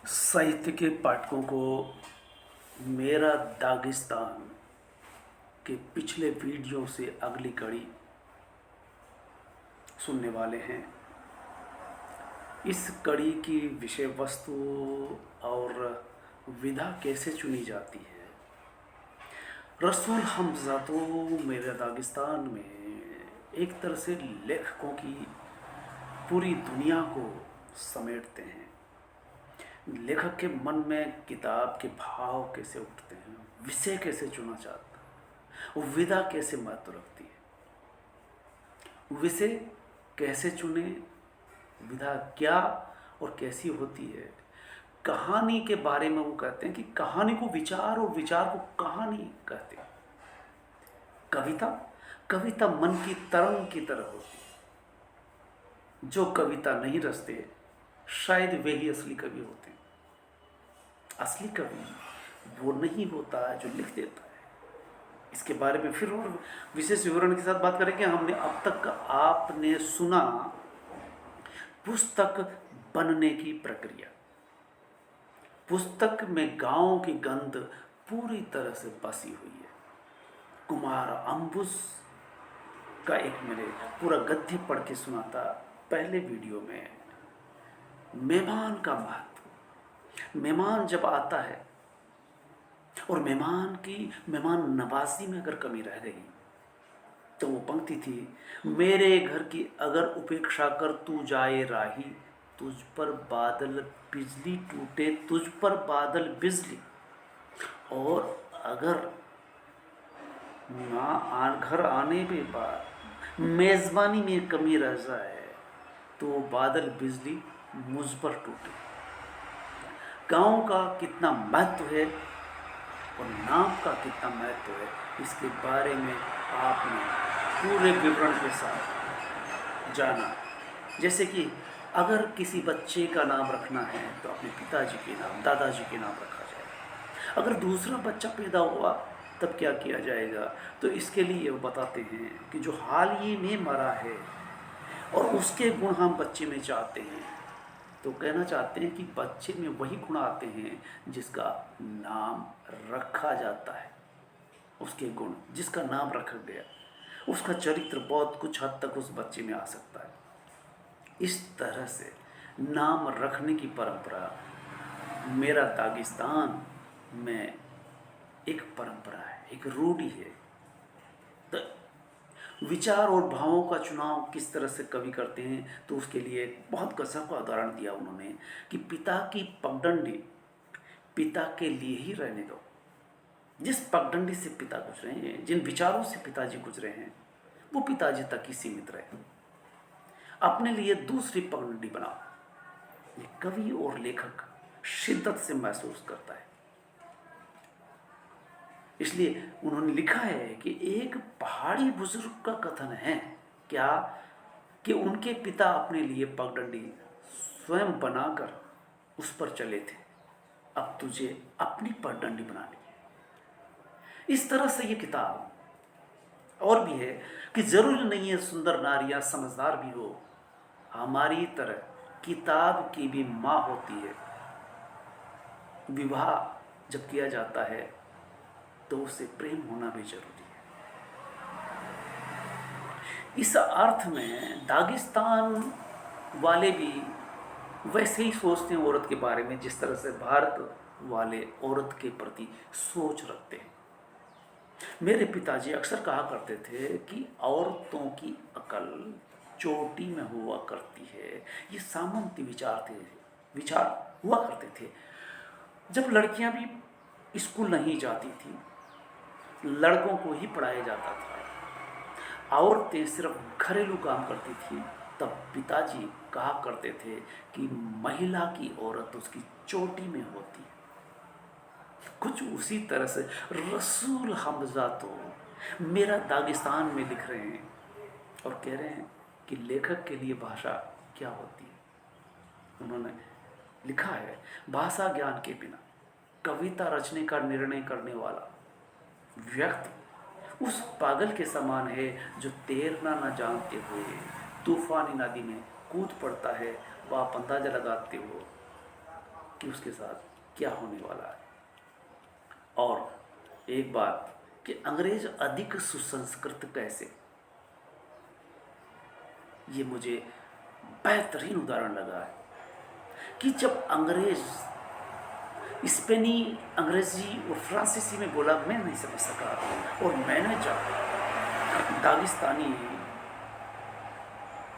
साहित्य के पाठकों को मेरा दागिस्तान के पिछले वीडियो से अगली कड़ी सुनने वाले हैं। इस कड़ी की विषय वस्तु और विधा कैसे चुनी जाती है। रसूल हमज़ा तो मेरे दागिस्तान में एक तरह से लेखकों की पूरी दुनिया को समेटते हैं। लेखक के मन में किताब के भाव कैसे उठते हैं, विषय कैसे चुना जाता है, विधा कैसे महत्व रखती है, विषय कैसे चुने, विधा क्या और कैसी होती है। कहानी के बारे में वो कहते हैं कि कहानी को विचार और विचार को कहानी कहते हैं। कविता मन की तरंग की तरह होती है। जो कविता नहीं रचते शायद वे ही असली कवि होते हैं। असली कवि वो नहीं होता है जो लिख देता है। इसके बारे में फिर और विशेष विवरण के साथ बात करेंगे। हमने अब तक आपने सुना पुस्तक बनने की प्रक्रिया। पुस्तक में गांव की गंध पूरी तरह से बसी हुई है। कुमार अंबुज का एक मैंने पूरा गद्य पढ़ के सुना था पहले वीडियो में। मेहमान का महत्व। मेहमान जब आता है और मेहमान नवाजी में अगर कमी रह गई तो वो पंक्ति थी, मेरे घर की अगर उपेक्षा कर तू जाए राही, तुझ पर बादल बिजली टूटे, तुझ पर बादल बिजली। और अगर घर आने के बाद मेज़बानी में कमी रह जाए तो बादल बिजली मुझ पर टूटे। गांव का कितना महत्व है और नाम का कितना महत्व है, इसके बारे में आपने पूरे विवरण के साथ जाना। जैसे कि अगर किसी बच्चे का नाम रखना है तो अपने पिताजी के नाम, दादाजी के नाम रखा जाए। अगर दूसरा बच्चा पैदा हुआ तब क्या किया जाएगा, तो इसके लिए वो बताते हैं कि जो हाल ही में मरा है और उसके गुण हम बच्चे में चाहते हैं, तो कहना चाहते हैं कि बच्चे में वही गुण आते हैं जिसका नाम रखा जाता है। उसके गुण जिसका नाम रखा गया, उसका चरित्र बहुत कुछ हद तक उस बच्चे में आ सकता है। इस तरह से नाम रखने की परंपरा मेरा दागिस्तान में एक परंपरा है, एक रूढ़ी है। तो विचार और भावों का चुनाव किस तरह से कवि करते हैं, तो उसके लिए एक बहुत गजब का उदाहरण दिया उन्होंने कि पिता की पगडंडी पिता के लिए ही रहने दो। जिस पगडंडी से पिता गुजरे हैं, जिन विचारों से पिताजी गुजरे हैं, वो पिताजी तक ही सीमित रहे। अपने लिए दूसरी पगडंडी बनाओ। ये कवि और लेखक शिद्दत से महसूस करता है। इसलिए उन्होंने लिखा है कि एक पहाड़ी बुजुर्ग का कथन है क्या कि उनके पिता अपने लिए पगडंडी स्वयं बनाकर उस पर चले थे, अब तुझे अपनी पगडंडी बनानी है। इस तरह से ये किताब और भी है कि जरूरी नहीं है सुंदर नारियां समझदार भी हो, हमारी तरह किताब की भी माँ होती है। विवाह जब किया जाता है तो उससे प्रेम होना भी जरूरी है। इस अर्थ में दागिस्तान वाले भी वैसे ही सोचते हैं औरत के बारे में जिस तरह से भारत वाले औरत के प्रति सोच रखते हैं। मेरे पिताजी अक्सर कहा करते थे कि औरतों की अकल चोटी में हुआ करती है। ये सामंती विचार हुआ करते थे। जब लड़कियां भी स्कूल नहीं जाती थी, लड़कों को ही पढ़ाया जाता था, औरतें सिर्फ घरेलू काम करती थी, तब पिताजी कहा करते थे कि महिला की औरत उसकी चोटी में होती है। कुछ उसी तरह से रसूल हमज़ा तो मेरा दागिस्तान में लिख रहे हैं और कह रहे हैं कि लेखक के लिए भाषा क्या होती है। उन्होंने लिखा है, भाषा ज्ञान के बिना कविता रचने का निर्णय करने वाला व्यक्ति उस पागल के समान है जो तैरना न जानते हुए तूफानी नदी में कूद पड़ता है। वह आप अंदाजा लगाते हो कि उसके साथ क्या होने वाला है। और एक बात कि अंग्रेज अधिक सुसंस्कृत कैसे, ये मुझे बेहतरीन उदाहरण लगा है कि जब अंग्रेज स्पेनी, अंग्रेजी और फ्रांसीसी में बोला, मैं नहीं समझ सका, और मैंने जब दागिस्तानी,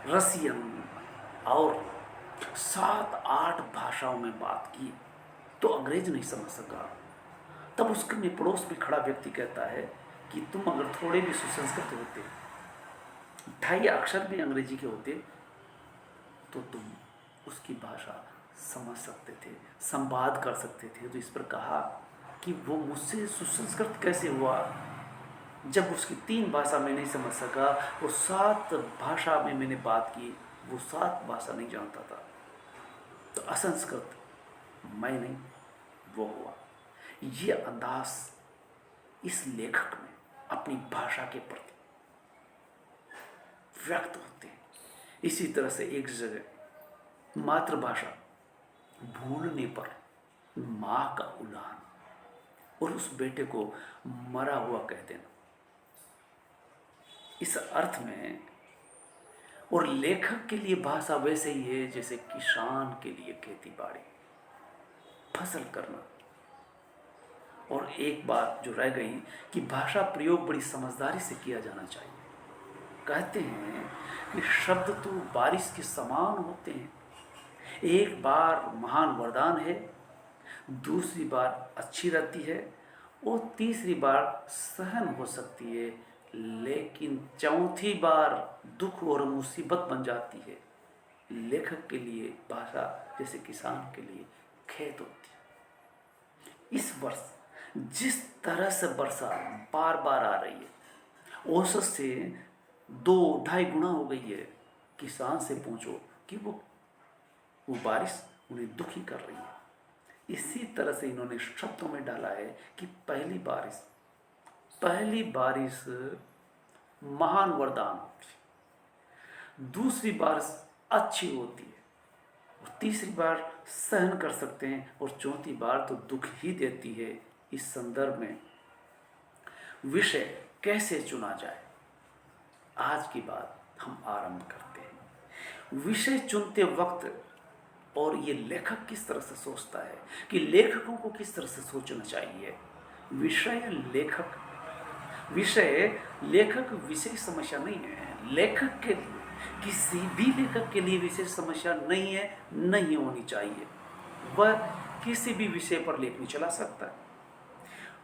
रसियन और 7-8 भाषाओं में बात की तो अंग्रेज नहीं समझ सका। तब उसके में पड़ोस में खड़ा व्यक्ति कहता है कि तुम अगर थोड़े भी सुसंस्कृत होते, 2.5 अक्षर भी अंग्रेजी के होते, तो तुम उसकी भाषा समझ सकते थे, संवाद कर सकते थे। तो इस पर कहा कि वो मुझसे सुसंस्कृत कैसे हुआ जब उसकी 3 भाषा में नहीं समझ सका, वो 7 भाषा में मैंने बात की, वो 7 भाषा नहीं जानता था। तो असंस्कृत मैं नहीं, वो हुआ। ये अंदाज इस लेखक में अपनी भाषा के प्रति व्यक्त होते हैं। इसी तरह से एक जगह मातृभाषा भूलने पर माँ का उलाहन और उस बेटे को मरा हुआ कह देना, इस अर्थ में। और लेखक के लिए भाषा वैसे ही है जैसे किसान के लिए खेती बाड़ी, फसल करना। और एक बात जो रह गई कि भाषा प्रयोग बड़ी समझदारी से किया जाना चाहिए। कहते हैं कि शब्द तो बारिश के समान होते हैं, एक बार महान वरदान है, दूसरी बार अच्छी रहती है और तीसरी बार सहन हो सकती है, लेकिन चौथी बार दुख और मुसीबत बन जाती है। लेखक के लिए भाषा जैसे किसान के लिए खेत होती है। इस वर्ष जिस तरह से वर्षा बार बार आ रही है, औसत से 2-2.5 गुना हो गई है, किसान से पूछो कि वो बारिश उन्हें दुखी कर रही है। इसी तरह से इन्होंने शब्दों में डाला है कि पहली बारिश महान वरदान होती है, दूसरी बारिश अच्छी होती है, और तीसरी बार सहन कर सकते हैं, और चौथी बार तो दुख ही देती है। इस संदर्भ में विषय कैसे चुना जाए, आज की बात हम आरंभ करते हैं। विषय चुनते वक्त, और ये लेखक किस तरह से सोचता है कि लेखकों को किस तरह से सोचना चाहिए। लेखक विषय समस्या नहीं है। लेखक के लिए, किसी भी लेखक के लिए विषय समस्या नहीं है, नहीं होनी चाहिए। वह किसी भी विषय पर लेख नहीं चला सकता,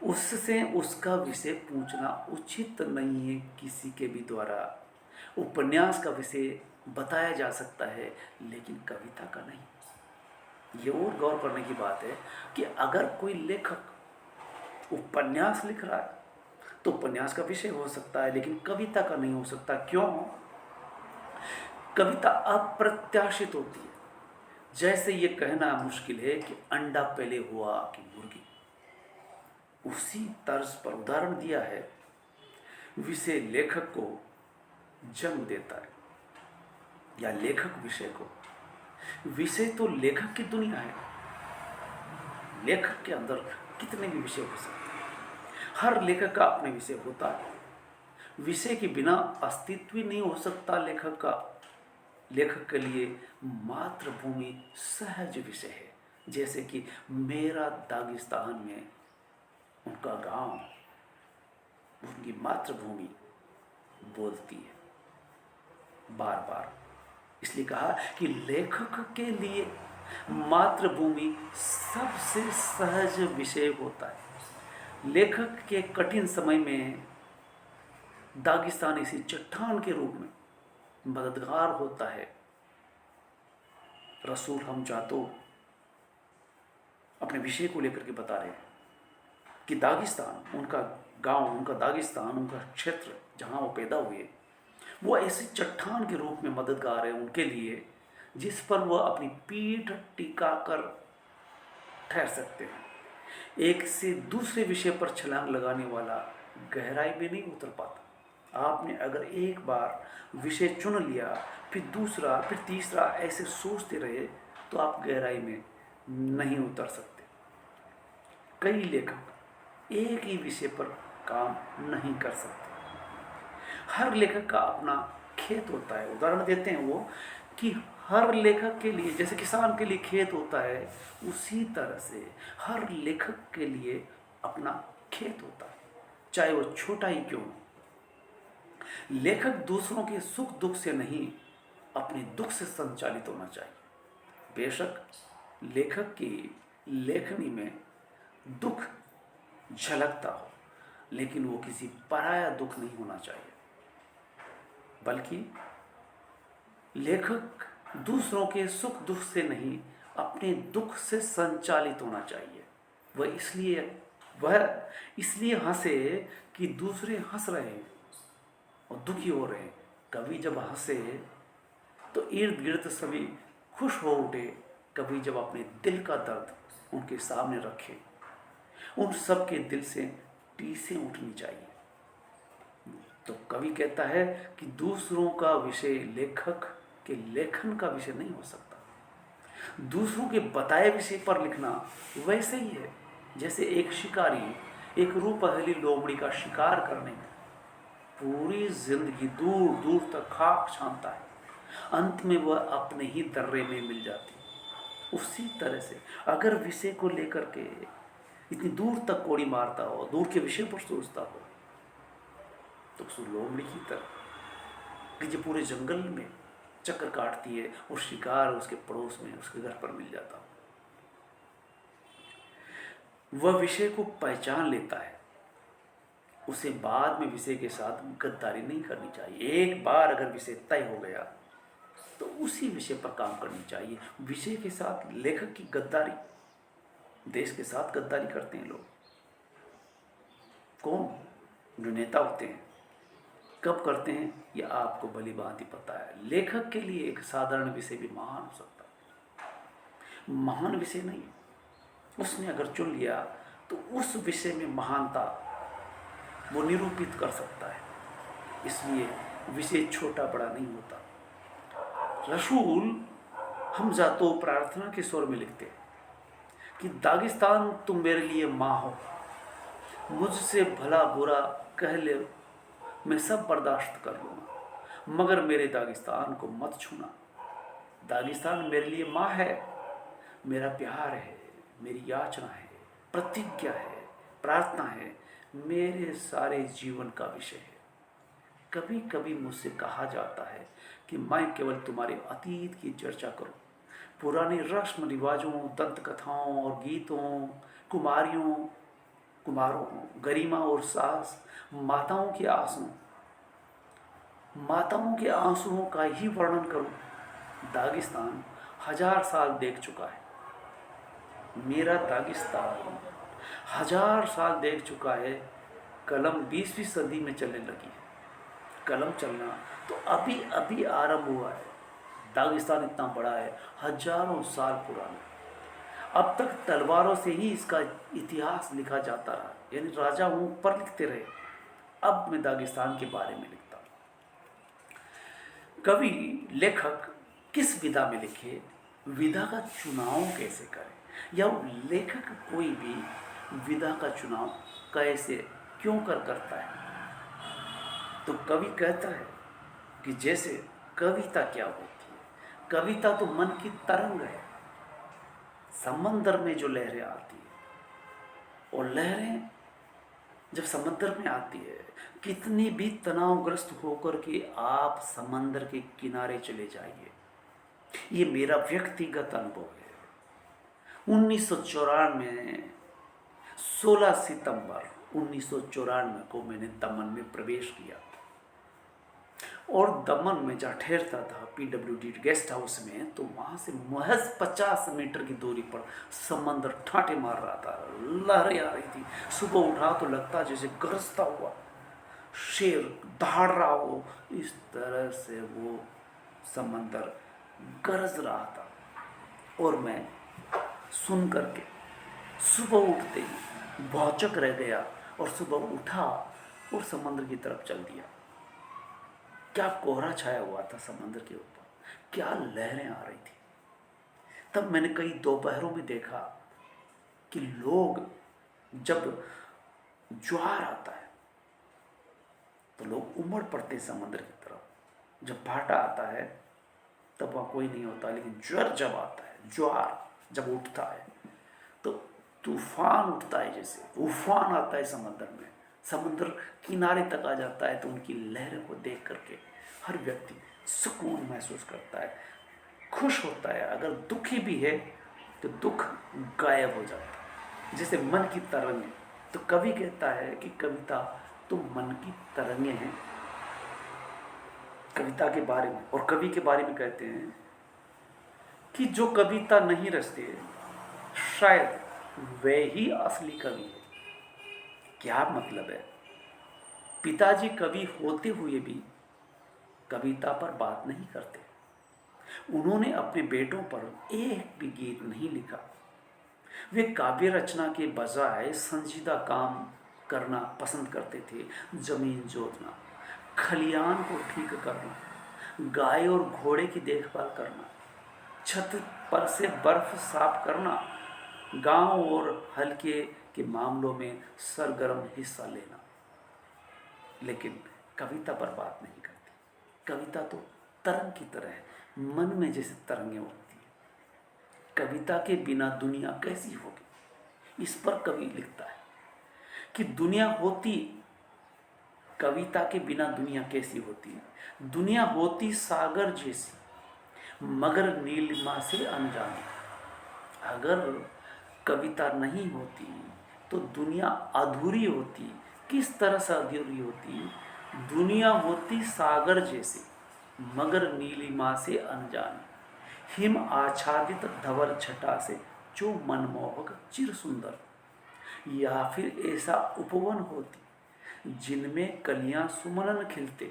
उससे उसका विषय पूछना उचित नहीं है किसी के भी द्वारा। उपन्यास का विषय बताया जा सकता है, लेकिन कविता का नहीं। ये और गौर करने की बात है कि अगर कोई लेखक उपन्यास लिख रहा है तो उपन्यास का विषय हो सकता है, लेकिन कविता का नहीं हो सकता। क्यों? कविता अप्रत्याशित होती है। जैसे ये कहना मुश्किल है कि अंडा पहले हुआ कि मुर्गी, उसी तर्ज पर उदाहरण दिया है। विषय लेखक को जन्म देता है, या लेखक विषय को। विषय तो लेखक की दुनिया है। लेखक के अंदर कितने भी विषय हो सकते हैं, हर लेखक का अपने विषय होता है। विषय के बिना अस्तित्व ही नहीं हो सकता लेखक का। लेखक के लिए मातृभूमि सहज विषय है। जैसे कि मेरा दागिस्तान में उनका गांव, उनकी मातृभूमि बोलती है बार बार। इसलिए कहा कि लेखक के लिए मातृभूमि सबसे सहज विषय होता है। लेखक के कठिन समय में दागिस्तान इसी चट्टान के रूप में मददगार होता है। रसूल हमजा तो अपने विषय को लेकर के बता रहे हैं कि दागिस्तान, उनका गांव, उनका दागिस्तान, उनका क्षेत्र जहां वो पैदा हुए, वो ऐसे चट्टान के रूप में मददगार है उनके लिए, जिस पर वह अपनी पीठ टिका कर ठहर सकते हैं। एक से दूसरे विषय पर छलांग लगाने वाला गहराई में नहीं उतर पाता। आपने अगर एक बार विषय चुन लिया, फिर दूसरा, फिर तीसरा, ऐसे सोचते रहे, तो आप गहराई में नहीं उतर सकते। कई लेखक एक ही विषय पर काम नहीं कर सकते। हर लेखक का अपना खेत होता है। उदाहरण देते हैं वो कि हर लेखक के लिए, जैसे किसान के लिए खेत होता है, उसी तरह से हर लेखक के लिए अपना खेत होता है, चाहे वो छोटा ही क्यों हो। लेखक दूसरों के सुख दुख से नहीं, अपने दुख से संचालित होना चाहिए। बेशक लेखक की लेखनी में दुख झलकता हो, लेकिन वो किसी पराया दुख नहीं होना चाहिए, बल्कि लेखक दूसरों के सुख दुख से नहीं, अपने दुख से संचालित होना चाहिए। वह इसलिए हंसे कि दूसरे हंस रहे हैं और दुखी हो रहे हैं। कभी जब हंसे तो इर्द गिर्द सभी खुश हो उठे, कभी जब अपने दिल का दर्द उनके सामने रखे, उन सब के दिल से टीसें उठनी चाहिए। तो कवि कहता है कि दूसरों का विषय लेखक के लेखन का विषय नहीं हो सकता। दूसरों के बताए विषय पर लिखना वैसे ही है जैसे एक शिकारी एक रूपहली लोमड़ी का शिकार करने में पूरी जिंदगी दूर दूर तक खाक छानता है, अंत में वह अपने ही दर्रे में मिल जाती है। उसी तरह से अगर विषय को लेकर के इतनी दूर तक कोड़ी मारता हो, दूर के विषय पर सोचता हो, तो उस लोमड़ी की तरह कि जो पूरे जंगल में चक्कर काटती है और शिकार उसके पड़ोस में उसके घर पर मिल जाता हो, वह विषय को पहचान लेता है। उसे बाद में विषय के साथ गद्दारी नहीं करनी चाहिए। एक बार अगर विषय तय हो गया तो उसी विषय पर काम करनी चाहिए। विषय के साथ लेखक की गद्दारी, देश के साथ गद्दारी करते हैं लोग। कौन? जो नेता होते हैं। कब करते हैं यह आपको भली भांति पता है। लेखक के लिए एक साधारण विषय भी महान हो सकता है। महान विषय नहीं, उसने अगर चुन लिया तो उस विषय में महानता वो निरूपित कर सकता है। इसलिए विषय छोटा बड़ा नहीं होता। रसूल हमजा तो प्रार्थना के स्वर में लिखते कि दागिस्तान तुम मेरे लिए माँ हो, मुझसे भला बुरा कह ले मैं सब बर्दाश्त कर लूँगा, मगर मेरे दागिस्तान को मत छूना। दागिस्तान मेरे लिए माँ है, मेरा प्यार है, मेरी याचना है, प्रतिज्ञा है, प्रार्थना है, मेरे सारे जीवन का विषय है। कभी कभी मुझसे कहा जाता है कि मैं केवल तुम्हारे अतीत की चर्चा करूं, पुरानी रस्म रिवाजों, दंत कथाओं और गीतों, कुमारों, गरिमा और सास, माताओं के आंसुओं का ही वर्णन करूं। दागिस्तान 1000 साल देख चुका है। मेरा दागिस्तान 1000 साल देख चुका है। कलम 20वीं सदी में चलने लगी है। कलम चलना तो अभी अभी आरंभ हुआ है। दागिस्तान इतना बड़ा है, हजारों साल पुराना। अब तक तलवारों से ही इसका इतिहास लिखा जाता रहा, यानी राजा ऊपर लिखते रहे। अब मैं दागिस्तान के बारे में लिखता हूँ। कवि लेखक किस विधा में लिखे, विधा का चुनाव कैसे करे, या लेखक कोई भी विधा का चुनाव कैसे क्यों करता है। तो कवि कहता है कि जैसे कविता क्या होती है। कविता तो मन की तरंग है, समंदर में जो लहरें आती है, और लहरें जब समंदर में आती है, कितनी भी तनावग्रस्त होकर के आप समंदर के किनारे चले जाइए। ये मेरा व्यक्तिगत अनुभव है। 1994 16 सितंबर 1994 को मैंने दमन में प्रवेश किया, और दमन में जहाँ ठहरता था PWD गेस्ट हाउस में, तो वहाँ से महज 50 मीटर की दूरी पर समंदर ठाटे मार रहा था, लहरें आ रही थी। सुबह उठा तो लगता जैसे गरजता हुआ शेर दहाड़ रहा हो, इस तरह से वो समंदर गरज रहा था। और मैं सुन करके सुबह उठते ही भौचक रह गया, और सुबह उठा और समंदर की तरफ चल दिया। क्या कोहरा छाया हुआ था समंदर के ऊपर, क्या लहरें आ रही थी। तब मैंने कई दोपहरों में देखा कि लोग, जब ज्वार आता है तो लोग उमड़ पड़ते समुद्र की तरफ। जब भाटा आता है तब वहाँ कोई नहीं होता, लेकिन ज्वार जब आता है, ज्वार जब उठता है तो तूफान उठता है, जैसे उफान आता है समुद्र में, समुद्र किनारे तक आ जाता है। तो उनकी लहरों को देख करके हर व्यक्ति सुकून महसूस करता है, खुश होता है। अगर दुखी भी है तो दुख गायब हो जाता है, जैसे मन की तरंगें। तो कवि कहता है कि कविता तो मन की तरंगें हैं। कविता के बारे में और कवि के बारे में कहते हैं कि जो कविता नहीं रचते शायद वे ही असली कवि है। क्या मतलब है? पिताजी कवि होते हुए भी कविता पर बात नहीं करते। उन्होंने अपने बेटों पर एक भी गीत नहीं लिखा। वे काव्य रचना के बजाय संजीदा काम करना पसंद करते थे। जमीन जोतना, खलियान को ठीक करना, गाय और घोड़े की देखभाल करना, छत पर से बर्फ साफ करना, गांव और हल्के के मामलों में सरगर्म हिस्सा लेना। लेकिन कविता पर बात नहीं करती। कविता तो तरंग की तरह है, मन में जैसे तरंगें उठती है। कविता के बिना दुनिया कैसी होगी, इस पर कवि लिखता है कि दुनिया होती, कविता के बिना दुनिया कैसी होती है। दुनिया होती सागर जैसी, मगर नीलिमा से अनजानी। अगर कविता नहीं होती तो दुनिया अधूरी होती। किस तरह से अधूरी होती? दुनिया होती सागर जैसी, मगर नीलिमा से अनजानी, हिम आच्छादित धवल छटा से जो मनमोहक चिर सुंदर। या फिर ऐसा उपवन होती जिनमें कलियां सुमनन खिलते,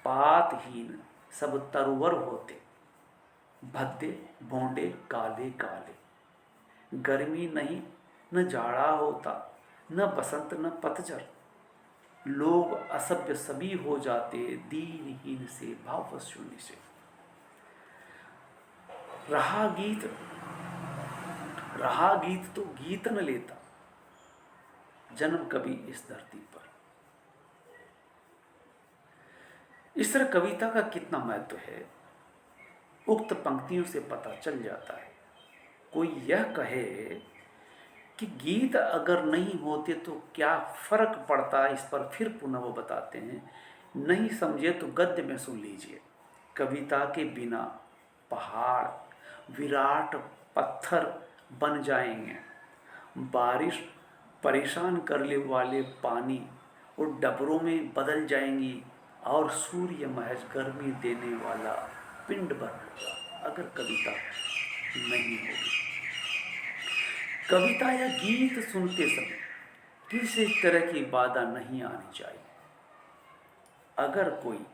पातहीन सब तरुवर होते, भद्दे भोंडे काले काले। गर्मी नहीं, न जाड़ा होता, न बसंत न पतझड़। लोग असभ्य सभी हो जाते दीनहीन से भाव शून्य से। रहा गीत तो गीत न लेता, जन्म कभी इस धरती पर। इस तरह कविता का कितना महत्व है उक्त पंक्तियों से पता चल जाता है। कोई यह कहे कि गीत अगर नहीं होते तो क्या फर्क पड़ता, इस पर फिर पुनः वो बताते हैं, नहीं समझे तो गद्य में सुन लीजिए। कविता के बिना पहाड़ विराट पत्थर बन जाएंगे, बारिश परेशान करने वाले पानी और डबरों में बदल जाएंगी, और सूर्य महज गर्मी देने वाला पिंड बन होगा अगर कविता नहीं होगी। कविता या गीत सुनते समय किसी तरह की बाधा नहीं आनी चाहिए। अगर कोई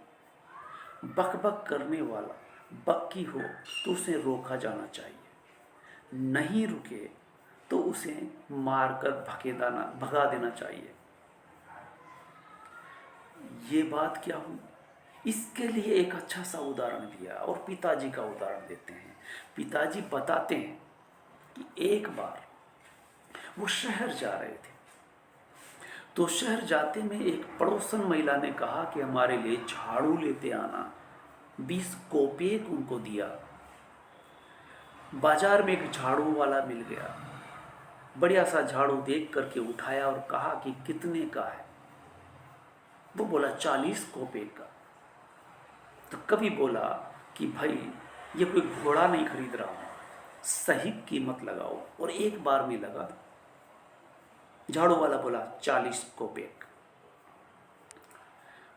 बकबक करने वाला बक्की हो तो उसे रोका जाना चाहिए, नहीं रुके तो उसे मारकर भगा देना चाहिए। ये बात क्या हुई? इसके लिए एक अच्छा सा उदाहरण दिया और पिताजी का उदाहरण देते हैं। पिताजी बताते हैं कि एक बार वो शहर जा रहे थे, तो शहर जाते में एक पड़ोसन महिला ने कहा कि हमारे लिए झाड़ू लेते आना। 20 कोपेक उनको दिया। बाजार में एक झाड़ू वाला मिल गया, बढ़िया सा झाड़ू देख करके उठाया और कहा कि कितने का है? वो बोला 40 कोपेक का। तो कभी बोला कि भाई ये कोई घोड़ा नहीं खरीद रहा हूँ, सही कीमत लगाओ। और एक बार में लगा। झाड़ू वाला बोला 40 कोपेक।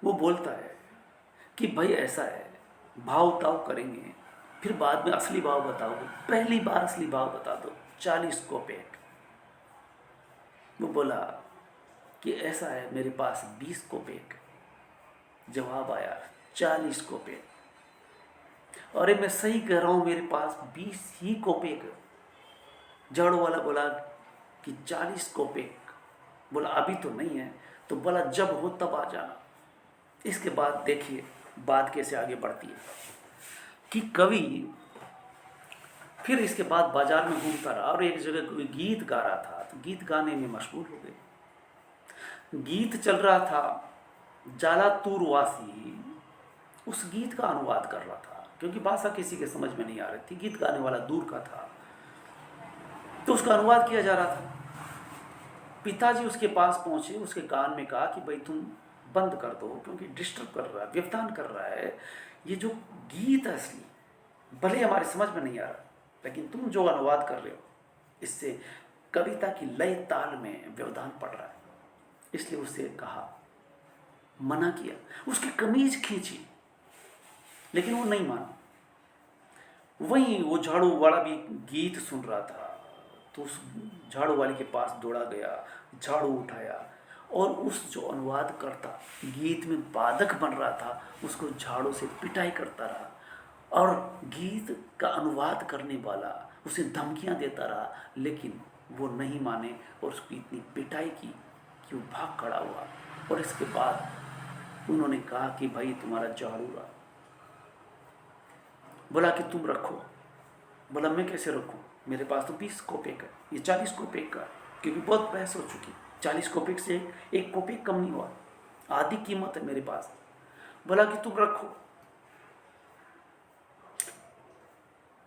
वो बोलता है कि भाई ऐसा है, भाव ताव करेंगे, फिर बाद में असली भाव बताओगे, पहली बार असली भाव बता दो, 40 कोपेक। वो बोला कि ऐसा है, मेरे पास 20 कोपेक। जवाब आया 40 कोपेक। अरे मैं सही कह रहा हूँ, मेरे पास 20 ही कोपेक है। झाड़ू वाला बोला कि 40 कोपेक। बोला अभी तो नहीं है। तो बोला जब हो तब आ जाना। इसके बाद देखिए बात कैसे आगे बढ़ती है कि कवि फिर इसके बाद बाजार में घूमता रहा और एक जगह कोई गीत गा रहा था, तो गीत गाने में मशगूल हो गए। गीत चल रहा था, जालातूर वासी उस गीत का अनुवाद कर रहा था, क्योंकि भाषा किसी के समझ में नहीं आ रही थी, गीत गाने वाला दूर का था, तो उसका अनुवाद किया जा रहा था। पिताजी उसके पास पहुंचे, उसके कान में कहा कि भाई तुम बंद कर दो, क्योंकि डिस्टर्ब कर रहा है, व्यवधान कर रहा है, ये जो गीत है असली भले हमारे समझ में नहीं आ रहा, लेकिन तुम जो अनुवाद कर रहे हो इससे कविता की लय ताल में व्यवधान पड़ रहा है। इसलिए उससे कहा, मना किया, उसकी कमीज खींची, लेकिन वो नहीं माना। वहीं वो झाड़ू वाला भी गीत सुन रहा था, तो उस झाड़ू वाले के पास दौड़ा गया, झाड़ू उठाया और उस जो अनुवाद करता, गीत में बाधक बन रहा था, उसको झाड़ू से पिटाई करता रहा। और गीत का अनुवाद करने वाला उसे धमकियां देता रहा, लेकिन वो नहीं माने और उसकी इतनी पिटाई की कि वो भाग खड़ा हुआ। और इसके बाद उन्होंने कहा कि भाई तुम्हारा झाड़ू रहा। बोला कि तुम रखो। बोला मैं कैसे रखूं, मेरे पास तो 20 कोपेक है, ये 40 कोपेक का है, क्योंकि बहुत बहस हो चुकी। 40 कोपेक से एक कोपेक कम नहीं हुआ, आधी कीमत है मेरे पास। बोला कि तुम रखो।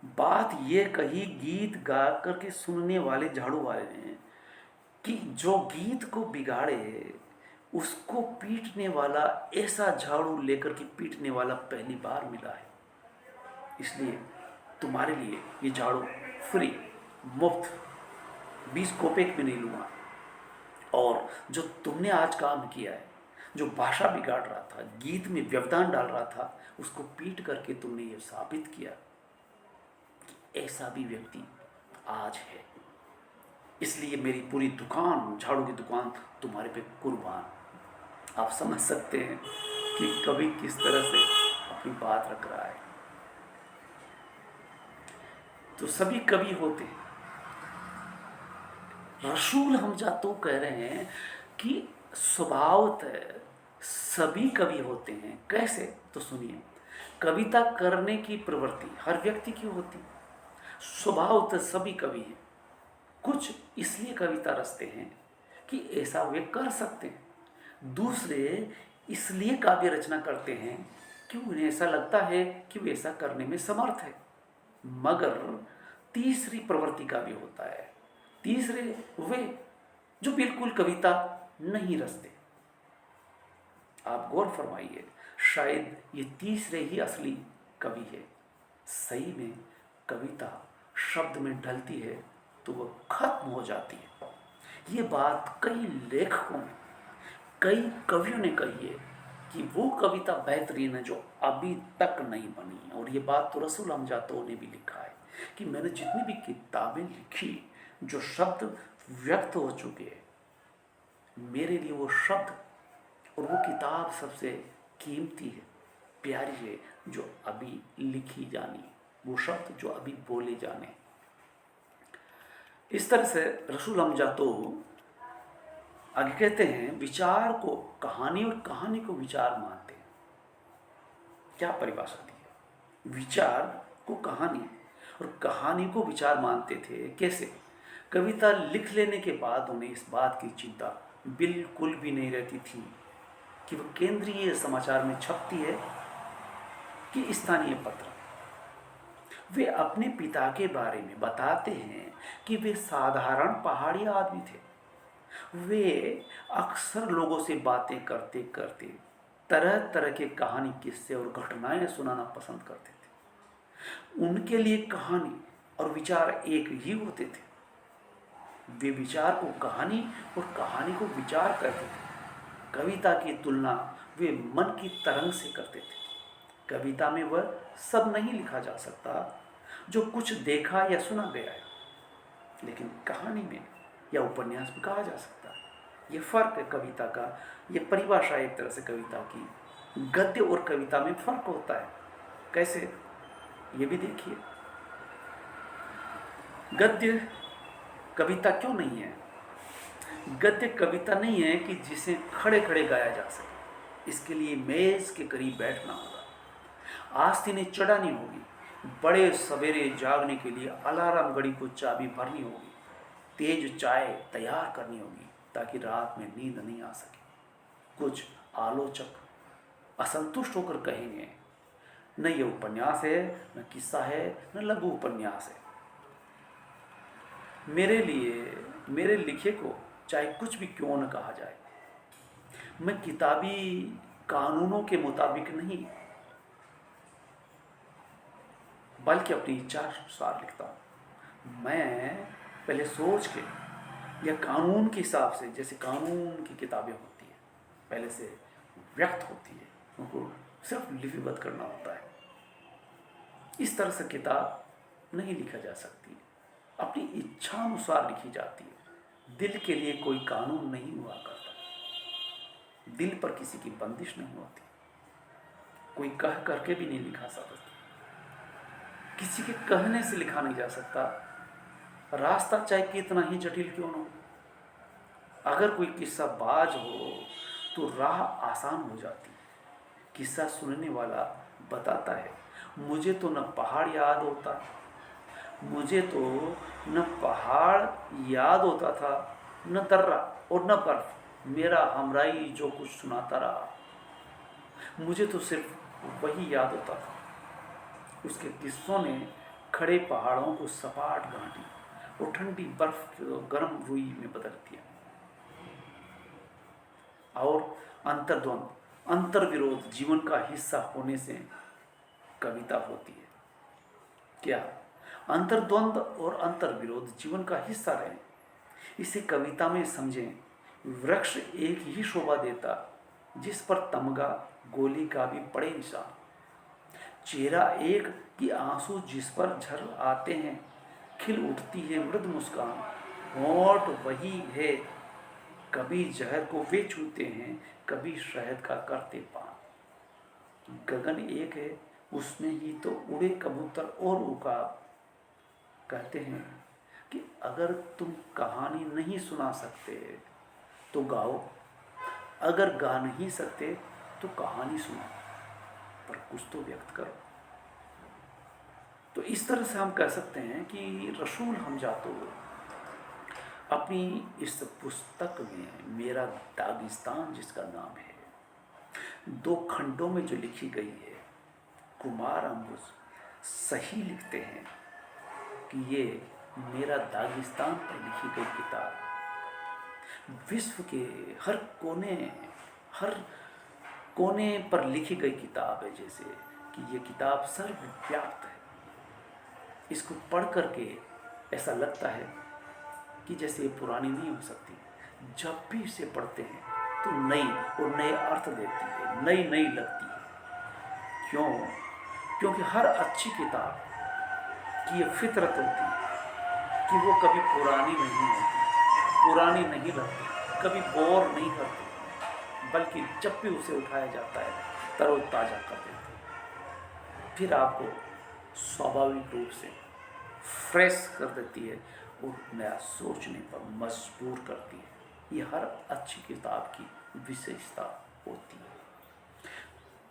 बात ये कही गीत गा करके सुनने वाले झाड़ू वाले ने कि जो गीत को बिगाड़े उसको पीटने वाला, ऐसा झाड़ू लेकर के पीटने वाला पहली बार मिला है। इसलिए तुम्हारे लिए ये झाड़ू फ्री, मुफ्त, 20 कोपेक भी नहीं लूँगा। और जो तुमने आज काम किया है, जो भाषा बिगाड़ रहा था, गीत में व्यवधान डाल रहा था, उसको पीट करके तुमने ये साबित किया कि ऐसा भी व्यक्ति आज है। इसलिए मेरी पूरी दुकान, झाड़ू की दुकान, तुम्हारे पे कुर्बान। आप समझ सकते हैं कि कवि किस तरह से अपनी बात रख रहा है। तो सभी कवि होते हैं। रसूल हमजा तो कह रहे हैं कि स्वभावतः सभी कवि होते हैं। कैसे? तो सुनिए, कविता करने की प्रवृत्ति हर व्यक्ति की होती है, स्वभावतः सभी कवि हैं। कुछ इसलिए कविता रचते हैं कि ऐसा वे कर सकते हैं, दूसरे इसलिए काव्य रचना करते हैं कि उन्हें ऐसा लगता है कि वे ऐसा करने में समर्थ है। मगर तीसरी प्रवृत्ति का भी होता है, तीसरे वे जो बिल्कुल कविता नहीं रचते। आप गौर फरमाइए, शायद ये तीसरे ही असली कवि है। सही में कविता शब्द में ढलती है तो वह खत्म हो जाती है। ये बात कई लेखकों ने, कई कवियों ने कही है कि वो कविता बेहतरीन है जो अभी तक नहीं बनी। और ये बात तो रसूल हमजातो ने भी लिखा है कि मैंने जितनी भी किताबें लिखी, जो शब्द व्यक्त हो चुके हैं, मेरे लिए वो शब्द और वो किताब सबसे कीमती है, प्यारी है, जो अभी लिखी जानी, वो शब्द जो अभी बोले जाने। इस तरह से रसूल हमजातो आगे कहते हैं, विचार को कहानी और कहानी को विचार मानते हैं। क्या परिभाषा दी है? विचार को कहानी और कहानी को विचार मानते थे। कैसे? कविता लिख लेने के बाद उन्हें इस बात की चिंता बिल्कुल भी नहीं रहती थी कि वह केंद्रीय समाचार में छपती है कि स्थानीय पत्र। वे अपने पिता के बारे में बताते हैं कि वे साधारण पहाड़ी आदमी थे। वे अक्सर लोगों से बातें करते करते तरह तरह के कहानी, किस्से और घटनाएं सुनाना पसंद करते थे। उनके लिए कहानी और विचार एक ही होते थे। वे विचार को कहानी और कहानी को विचार करते थे। कविता की तुलना वे मन की तरंग से करते थे। कविता में वह सब नहीं लिखा जा सकता जो कुछ देखा या सुना गया है, लेकिन कहानी में या उपन्यास में कहा जा सकता है। ये फर्क है कविता का, ये परिभाषा एक तरह से कविता की। गद्य और कविता में फर्क होता है। कैसे? ये भी देखिए, गद्य कविता क्यों नहीं है? गद्य कविता नहीं है कि जिसे खड़े खड़े गाया जा सके। इसके लिए मेज के करीब बैठना होगा, आस्तीनें चढ़ानी होगी, बड़े सवेरे जागने के लिए अलार्म घड़ी को चाबी भरनी होगी, तेज चाय तैयार करनी होगी ताकि रात में नींद नहीं आ सके। कुछ आलोचक असंतुष्ट होकर कहेंगे, न ये उपन्यास है, न किस्सा है, न लघु उपन्यास है। मेरे लिए, मेरे लिखे को चाहे कुछ भी क्यों न कहा जाए, मैं किताबी कानूनों के मुताबिक नहीं बल्कि अपनी इच्छा अनुसार लिखता हूँ। मैं पहले सोच के या कानून के हिसाब से, जैसे कानून की किताबें होती हैं पहले से व्यक्त होती है, उनको सिर्फ लिपिबद्ध करना होता है। इस तरह से किताब नहीं लिखा जा सकती, अपनी इच्छा अनुसार लिखी जाती है। दिल के लिए कोई कानून नहीं हुआ करता, दिल पर किसी की बंदिश नहीं होती, कोई कह करके भी नहीं लिखा सकता, किसी के कहने से लिखा नहीं जा सकता, रास्ता चाहे कितना ही जटिल क्यों न हो। अगर कोई किस्सा बाज हो तो राह आसान हो जाती। किस्सा सुनने वाला बताता है, मुझे तो न पहाड़ याद होता, मुझे तो न पहाड़ याद होता था, न दर्रा और न बर्फ, मेरा हमराई जो कुछ सुनाता रहा, मुझे तो सिर्फ वही याद होता था। उसके किस्सों ने खड़े पहाड़ों को सपाट घाटी और ठंडी बर्फ गर्म रुई में बदल दिया। और अंतर्द्वंद, अंतर्विरोध जीवन का हिस्सा होने से कविता होती है। क्या अंतर्द्वंद और अंतर्विरोध जीवन का हिस्सा रहे, इसे कविता में समझें। वृक्ष एक ही शोभा देता जिस पर तमगा गोली का भी पड़े निशान, चेहरा एक कि आंसू जिस पर झर आते हैं, खिल उठती है मृद मुस्कान, होंठ वही है कभी जहर को वे छूते हैं, कभी शहद का करते पान। गगन एक है उसमें ही तो उड़े कबूतर और उकाब। कहते हैं कि अगर तुम कहानी नहीं सुना सकते तो गाओ, अगर गा नहीं सकते तो कहानी सुनाओ, पर कुछ तो व्यक्त करो। तो इस तरह से हम कह सकते हैं कि रसूल हमजा तो अपनी इस पुस्तक में, मेरा दागिस्तान जिसका नाम है, 2 खंडों में जो लिखी गई है, कुमार अंबुज सही लिखते हैं कि ये मेरा दागिस्तान पर लिखी गई किताब विश्व के हर कोने पर लिखी गई किताब है। जैसे कि ये किताब सर्वव्याप्त है, इसको पढ़ करके ऐसा लगता है कि जैसे ये पुरानी नहीं हो सकती। जब भी इसे पढ़ते हैं तो नई और नए अर्थ देती है, नई नई लगती है। क्यों? क्योंकि हर अच्छी किताब की ये फितरत होती है कि वो कभी पुरानी नहीं होती, पुरानी नहीं लगती, कभी बोर नहीं करती, बल्कि जब भी उसे उठाया जाता है तरोताज़ा कर देती है, फिर आपको स्वाभाविक रूप से फ्रेश कर देती है और नया सोचने पर मजबूर करती है। ये हर अच्छी किताब की विशेषता होती है।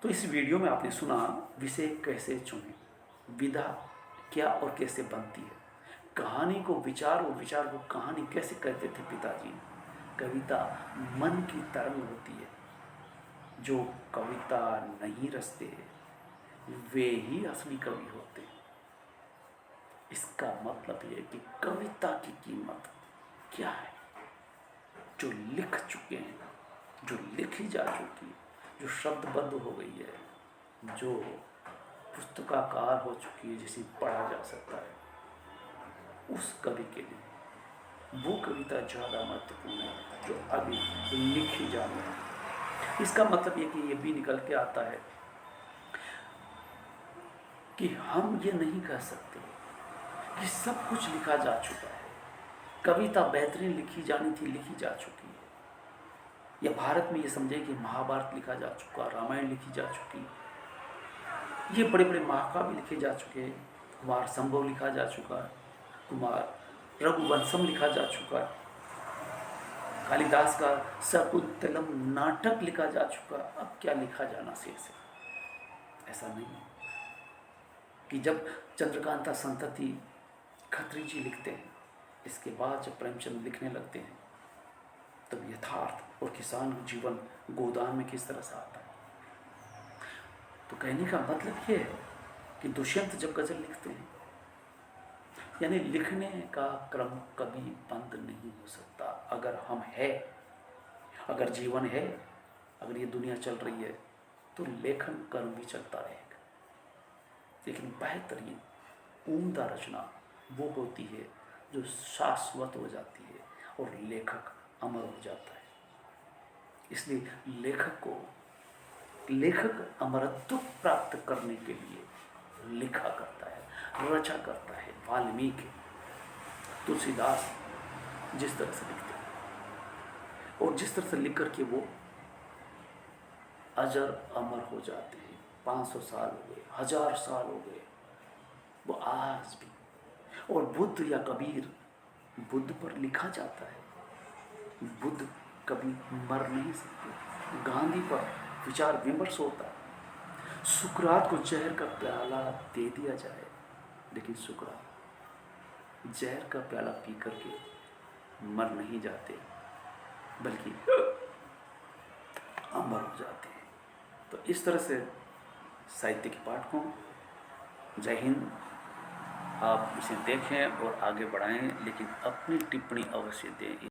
तो इस वीडियो में आपने सुना विषय कैसे चुनें, विधा क्या और कैसे बनती है, कहानी को विचार और विचार को कहानी कैसे कहते थे पिताजी। कविता मन की तरंग होती है, जो कविता नहीं रचते वे ही असली कवि होते हैं। इसका मतलब ये कि कविता की कीमत क्या है, जो लिख चुके हैं, जो लिखी जा चुकी है, जो शब्दबद्ध हो गई है, जो पुस्तकाकार हो चुकी है, जिसे पढ़ा जा सकता है, उस कवि के लिए वो कविता ज़्यादा महत्वपूर्ण है जो अभी लिखी जा रही है। इसका मतलब ये कि ये भी निकल के आता है कि हम ये नहीं कह सकते कि सब कुछ लिखा जा चुका है। कविता बेहतरीन लिखी जानी थी, लिखी जा चुकी है। या भारत में ये समझे कि महाभारत लिखा जा चुका, रामायण लिखी जा चुकी, ये बड़े बड़े महाकाव्य लिखे जा चुके हैं। कुमार संभव लिखा जा चुका है, कुमार रघुवंशम लिखा जा चुका है, कालिदास का शकुंतलम नाटक लिखा जा चुका। अब क्या लिखा जाना शेष है? ऐसा नहीं है। कि जब चंद्रकांता संतति खत्री जी लिखते हैं, इसके बाद जब प्रेमचंद लिखने लगते हैं, तब यथार्थ और किसान जीवन गोदान में किस तरह से आता है। तो कहने का मतलब ये है कि दुष्यंत जब गजल लिखते हैं, यानी लिखने का क्रम कभी बंद नहीं हो सकता। अगर हम है, अगर जीवन है, अगर ये दुनिया चल रही है, तो लेखन कर्म भी चलता रहेगा। लेकिन बेहतरीन उम्दा रचना वो होती है जो शाश्वत हो जाती है और लेखक अमर हो जाता है। इसलिए लेखक अमरत्व प्राप्त करने के लिए लिखा करता है, रचा करता है। वाल्मीकि, तुलसीदास जिस तरह से लिखते हैं और जिस तरह से लिख करके वो अजर अमर हो जाते हैं। 500 साल हो गए, 1000 साल हो गए, वो आज भी। और बुद्ध या कबीर, बुद्ध पर लिखा जाता है। बुद्ध कभी मर नहीं सकते। गांधी पर विचार विमर्श होता है। सुकरात को जहर का प्याला दे दिया जाए, लेकिन सुकरात जहर का प्याला पी करके मर नहीं जाते, बल्कि अमर हो जाते हैं। तो इस तरह से साहित्य के पाठकों, जय हिंद। आप इसे देखें और आगे बढ़ाएं, लेकिन अपनी टिप्पणी अवश्य दें।